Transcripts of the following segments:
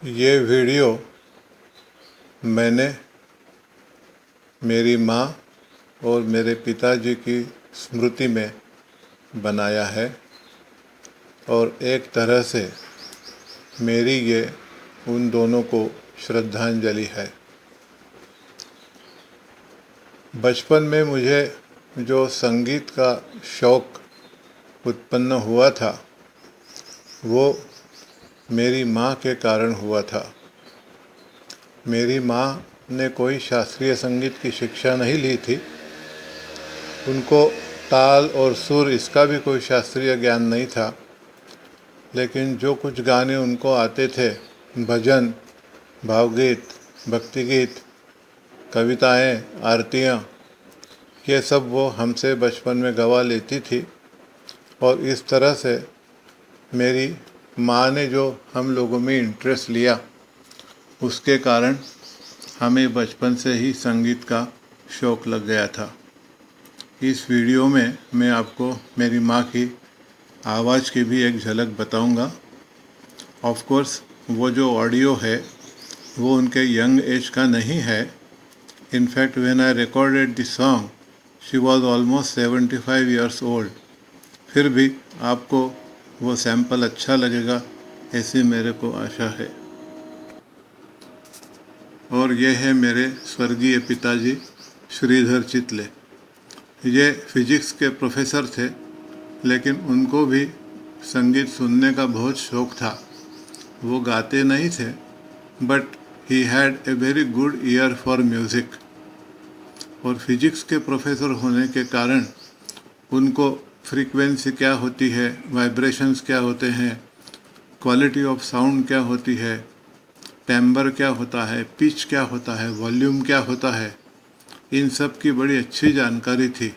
ये वीडियो मैंने मेरी माँ और मेरे पिताजी की स्मृति में बनाया है और एक तरह से मेरी ये उन दोनों को श्रद्धांजलि है। बचपन में मुझे जो संगीत का शौक़ उत्पन्न हुआ था वो मेरी माँ के कारण हुआ था। मेरी माँ ने कोई शास्त्रीय संगीत की शिक्षा नहीं ली थी। उनको ताल और सुर इसका भी कोई शास्त्रीय ज्ञान नहीं था, लेकिन जो कुछ गाने उनको आते थे, भजन, भावगीत, भक्ति गीत, कविताएं, आरतियाँ, ये सब वो हमसे बचपन में गवा लेती थी। और इस तरह से मेरी माँ ने जो हम लोगों में इंटरेस्ट लिया, उसके कारण हमें बचपन से ही संगीत का शौक़ लग गया था। इस वीडियो में मैं आपको मेरी माँ की आवाज़ की भी एक झलक बताऊंगा। ऑफ कोर्स वो जो ऑडियो है वो उनके यंग एज का नहीं है। In fact when I recorded the song she was almost 75 years old. फिर भी आपको वो सैंपल अच्छा लगेगा ऐसी मेरे को आशा है। और ये है मेरे स्वर्गीय पिताजी श्रीधर चितले। ये फिजिक्स के प्रोफेसर थे, लेकिन उनको भी संगीत सुनने का बहुत शौक़ था। वो गाते नहीं थे, but he had a very good year for music. और फिजिक्स के प्रोफेसर होने के कारण उनको फ्रीक्वेंसी क्या होती है, वाइब्रेशंस क्या होते हैं, क्वालिटी ऑफ साउंड क्या होती है, टेम्बर क्या होता है, पिच क्या होता है, वॉल्यूम क्या होता है, इन सब की बड़ी अच्छी जानकारी थी।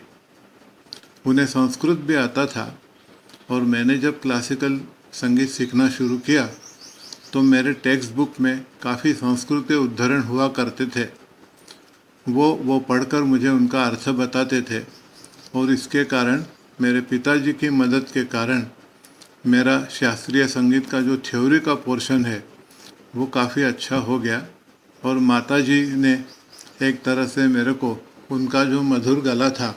उन्हें संस्कृत भी आता था। और मैंने जब क्लासिकल संगीत सीखना शुरू किया तो मेरे टेक्स्ट बुक में काफ़ी संस्कृत के उद्धरण हुआ करते थे। वो पढ़कर मुझे उनका अर्थ बताते थे। और इसके कारण मेरे पिताजी की मदद के कारण मेरा शास्त्रीय संगीत का जो थ्योरी का पोर्शन है वो काफ़ी अच्छा हो गया। और माताजी ने एक तरह से मेरे को उनका जो मधुर गला था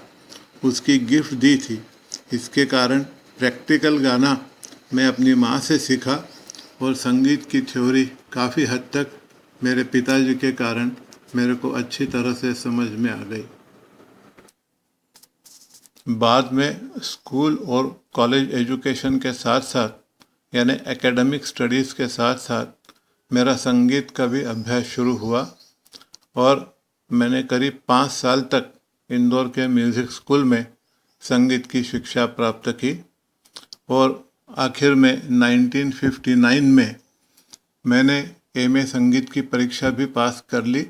उसकी गिफ्ट दी थी। इसके कारण प्रैक्टिकल गाना मैं अपनी माँ से सीखा और संगीत की थ्योरी काफ़ी हद तक मेरे पिताजी के कारण मेरे को अच्छी तरह से समझ में आ गई। बाद में स्कूल और कॉलेज एजुकेशन के साथ साथ यानी एकेडमिक स्टडीज़ के साथ साथ मेरा संगीत का भी अभ्यास शुरू हुआ। और मैंने करीब 5 साल तक इंदौर के म्यूज़िक स्कूल में संगीत की शिक्षा प्राप्त की। और आखिर में 1959 में मैंने एमए संगीत की परीक्षा भी पास कर ली,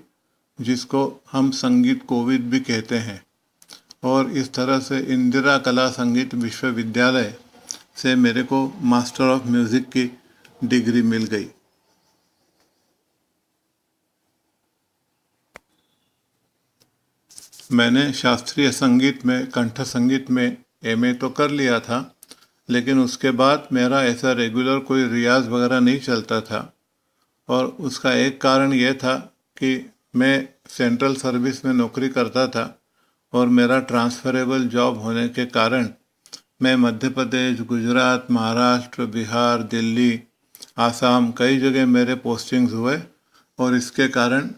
जिसको हम संगीत कोविद भी कहते हैं। और इस तरह से इंदिरा कला संगीत विश्वविद्यालय से मेरे को मास्टर ऑफ म्यूज़िक की डिग्री मिल गई। मैंने शास्त्रीय संगीत में, कंठ संगीत में एमए तो कर लिया था, लेकिन उसके बाद मेरा ऐसा रेगुलर कोई रियाज़ वगैरह नहीं चलता था। और उसका एक कारण यह था कि मैं सेंट्रल सर्विस में नौकरी करता था और मेरा ट्रांसफरेबल जॉब होने के कारण मैं मध्य प्रदेश, गुजरात, महाराष्ट्र, बिहार, दिल्ली, आसाम कई जगह मेरे पोस्टिंग्स हुए। और इसके कारण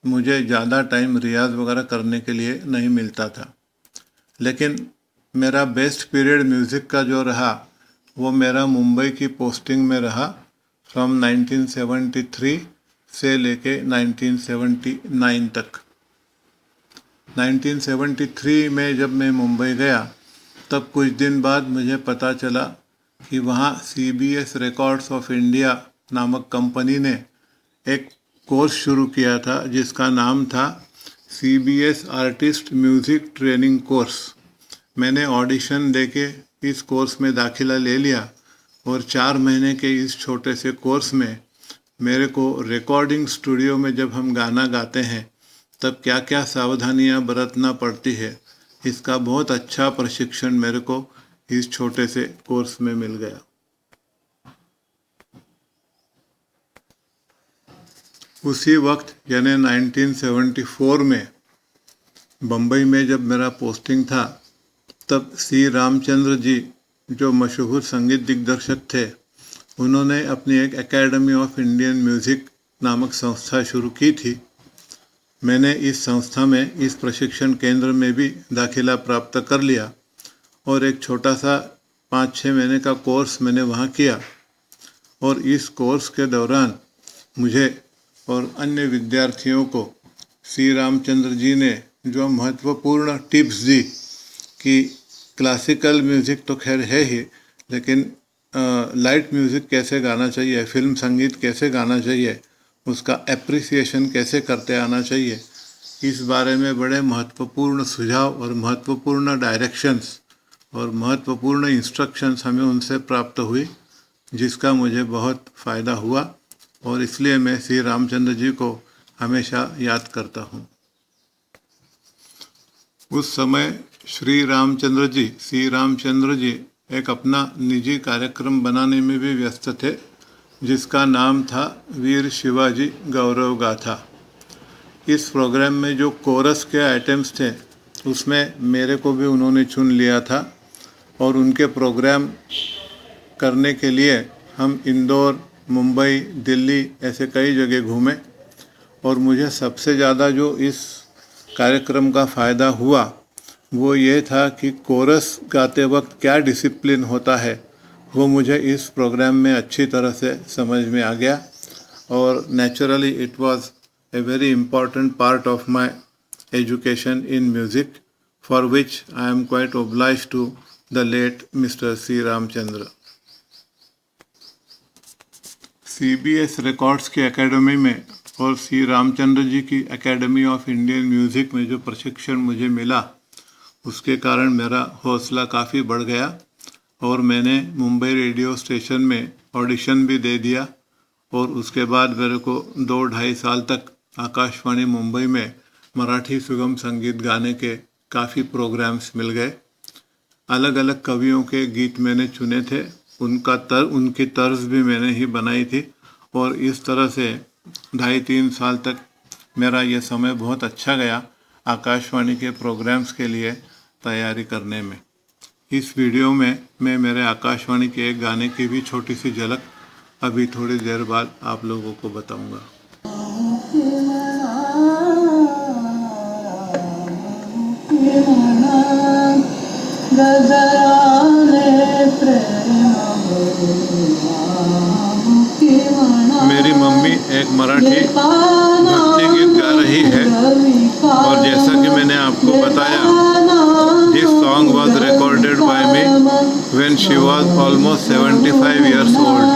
मुझे ज़्यादा टाइम रियाज़ वगैरह करने के लिए नहीं मिलता था। लेकिन मेरा बेस्ट पीरियड म्यूज़िक का जो रहा वो मेरा मुंबई की पोस्टिंग में रहा। फ्रॉम 1973 से लेके 1979 तक। 1973 में जब मैं मुंबई गया तब कुछ दिन बाद मुझे पता चला कि वहाँ CBS रिकॉर्ड्स ऑफ इंडिया नामक कंपनी ने एक कोर्स शुरू किया था जिसका नाम था CBS artist music training course. मैंने ऑडिशन देके इस कोर्स में दाखिला ले लिया और 4 महीने के इस छोटे से कोर्स में मेरे को रिकॉर्डिंग स्टूडियो में जब हम गाना गाते हैं तब क्या क्या सावधानियां बरतना पड़ती है, इसका बहुत अच्छा प्रशिक्षण मेरे को इस छोटे से कोर्स में मिल गया। उसी वक्त यानी 1974 में बम्बई में जब मेरा पोस्टिंग था, तब सी रामचंद्र जी जो मशहूर संगीत दिग्दर्शक थे, उन्होंने अपनी एक एकेडमी ऑफ इंडियन म्यूज़िक नामक संस्था शुरू की थी। मैंने इस संस्था में, इस प्रशिक्षण केंद्र में भी दाखिला प्राप्त कर लिया और एक छोटा सा 5-6 महीने का कोर्स मैंने वहाँ किया। और इस कोर्स के दौरान मुझे और अन्य विद्यार्थियों को सी रामचंद्र जी ने जो महत्वपूर्ण टिप्स दी कि क्लासिकल म्यूज़िक तो खैर है ही, लेकिन लाइट म्यूज़िक कैसे गाना चाहिए, फिल्म संगीत कैसे गाना चाहिए, उसका एप्रिसिएशन कैसे करते आना चाहिए, इस बारे में बड़े महत्वपूर्ण सुझाव और महत्वपूर्ण डायरेक्शंस और महत्वपूर्ण इंस्ट्रक्शंस हमें उनसे प्राप्त हुई, जिसका मुझे बहुत फ़ायदा हुआ और इसलिए मैं सी रामचंद्र जी को हमेशा याद करता हूँ। उस समय सी रामचंद्र जी एक अपना निजी कार्यक्रम बनाने में भी व्यस्त थे, जिसका नाम था वीर शिवाजी गौरव गाथा। इस प्रोग्राम में जो कोरस के आइटम्स थे, उसमें मेरे को भी उन्होंने चुन लिया था और उनके प्रोग्राम करने के लिए हम इंदौर, मुंबई, दिल्ली ऐसे कई जगह घूमे। और मुझे सबसे ज़्यादा जो इस कार्यक्रम का फ़ायदा हुआ वो ये था कि कोरस गाते वक्त क्या डिसिप्लिन होता है, वो मुझे इस प्रोग्राम में अच्छी तरह से समझ में आ गया। और naturally it was a very important part of my education in music, for which I am quite obliged to the late Mr. C. Ramchandra. CBS records की एकेडमी में और सी रामचंद्र जी की एकेडमी ऑफ इंडियन म्यूज़िक में जो प्रशिक्षण मुझे मिला, उसके कारण मेरा हौसला काफ़ी बढ़ गया और मैंने मुंबई रेडियो स्टेशन में ऑडिशन भी दे दिया। और उसके बाद मेरे को 2-2.5 साल तक आकाशवाणी मुंबई में मराठी सुगम संगीत गाने के काफ़ी प्रोग्राम्स मिल गए। अलग अलग कवियों के गीत मैंने चुने थे, उनकी तर्ज भी मैंने ही बनाई थी और इस तरह से 2.5-3 साल तक मेरा ये समय बहुत अच्छा गया आकाशवाणी के प्रोग्राम्स के लिए तैयारी करने में। इस वीडियो में मैं मेरे आकाशवाणी के एक गाने की भी छोटी सी झलक अभी थोड़ी देर बाद आप लोगों को बताऊंगा। मेरी मम्मी एक मराठी भक्ति गीत गा रही है और जैसा कि मैंने आपको बताया, this song was recorded by me when she was almost 75 years old.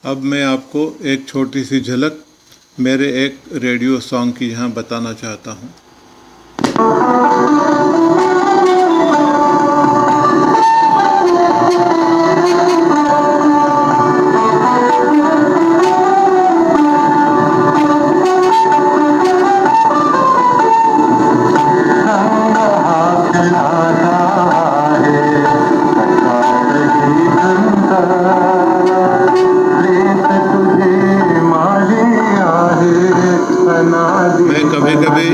अब मैं आपको एक छोटी सी झलक मेरे एक रेडियो सॉन्ग की यहाँ बताना चाहता हूँ। मैं कभी कभी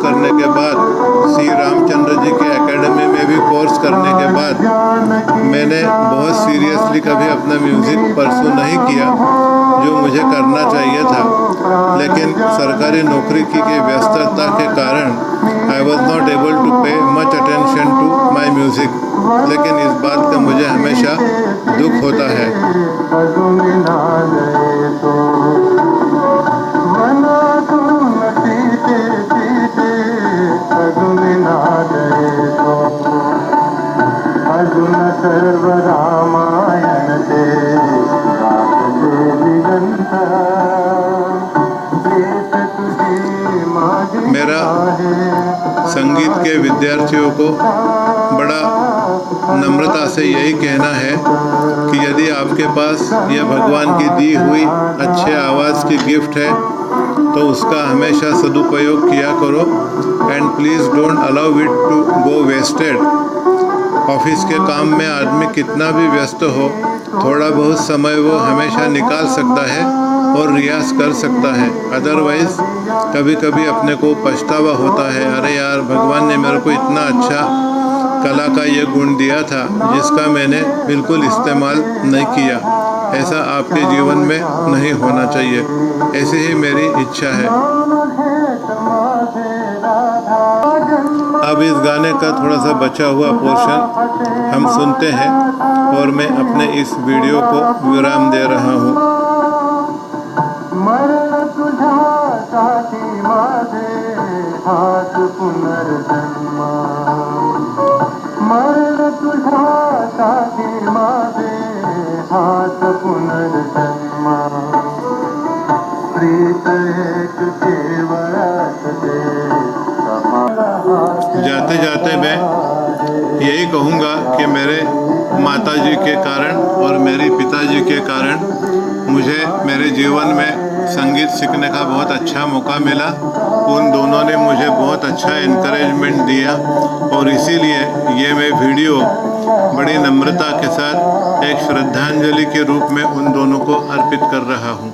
करने के बाद, श्री रामचंद्र जी के एकेडमी में भी कोर्स करने के बाद मैंने बहुत सीरियसली कभी अपना म्यूज़िक परसू नहीं किया जो मुझे करना चाहिए था, लेकिन सरकारी नौकरी की व्यस्तता के कारण I was not able to pay much attention to my music. लेकिन इस बात का मुझे हमेशा दुख होता है। मेरा संगीत के विद्यार्थियों को बड़ा नम्रता से यही कहना है कि यदि आपके पास यह भगवान की दी हुई अच्छे आवाज़ की गिफ्ट है तो उसका हमेशा सदुपयोग किया करो and please don't allow it to go wasted. Office के काम में आदमी कितना भी व्यस्त हो, थोड़ा बहुत समय वो हमेशा निकाल सकता है और रियाज़ कर सकता है। अदरवाइज़ कभी कभी अपने को पछतावा होता है, अरे यार भगवान ने मेरे को इतना अच्छा कला का ये गुण दिया था जिसका मैंने बिल्कुल इस्तेमाल नहीं किया। ऐसा आपके जीवन में नहीं होना चाहिए, ऐसी ही मेरी इच्छा है। अब इस गाने का थोड़ा सा बचा हुआ पोर्शन हम सुनते हैं और मैं अपने इस वीडियो को विराम दे रहा हूँ। जाते जाते मैं यही कहूँगा कि मेरे माताजी के कारण और मेरे पिताजी के कारण मुझे मेरे जीवन में संगीत सीखने का बहुत अच्छा मौका मिला। उन दोनों ने मुझे बहुत अच्छा इनकरेजमेंट दिया और इसीलिए ये मैं वीडियो बड़ी नम्रता के साथ एक श्रद्धांजलि के रूप में उन दोनों को अर्पित कर रहा हूँ।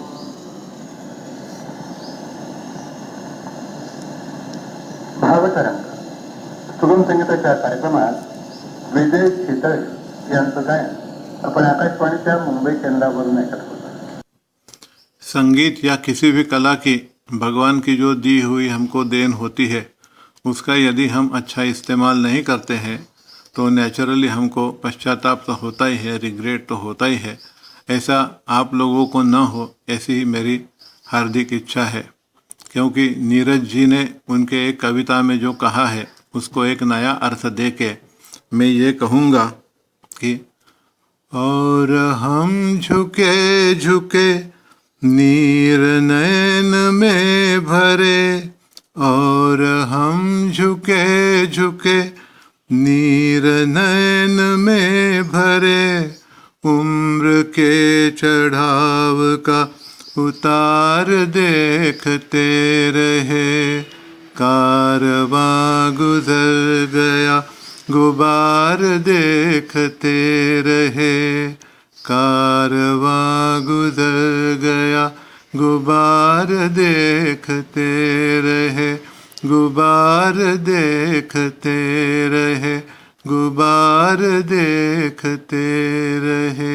भावतरंग सुगम संगीताच्या कार्यक्रमात विजय शितळ यांचं गायन आपण आकाशवाणीच्या मुंबई केंद्रावरून ऐकत होतो। संगीत या किसी भी कला की भगवान की जो दी हुई हमको देन होती है, उसका यदि हम अच्छा इस्तेमाल नहीं करते हैं तो नेचुरली हमको पश्चाताप तो होता ही है, रिग्रेट तो होता ही है। ऐसा आप लोगों को न हो, ऐसी ही मेरी हार्दिक इच्छा है। क्योंकि नीरज जी ने उनके एक कविता में जो कहा है उसको एक नया अर्थ दे के मैं ये कहूँगा कि और हम झुके झुके नीर नैन में भरे, और हम झुके झुके नीर नैन में भरे, उम्र के चढ़ाव का उतार देखते रहे, कारवां गुजर गया गुबार देखते रहे, कारवां गुजर गया गुबार देखते रहे, गुबार देखते रहे, गुबार देखते रहे।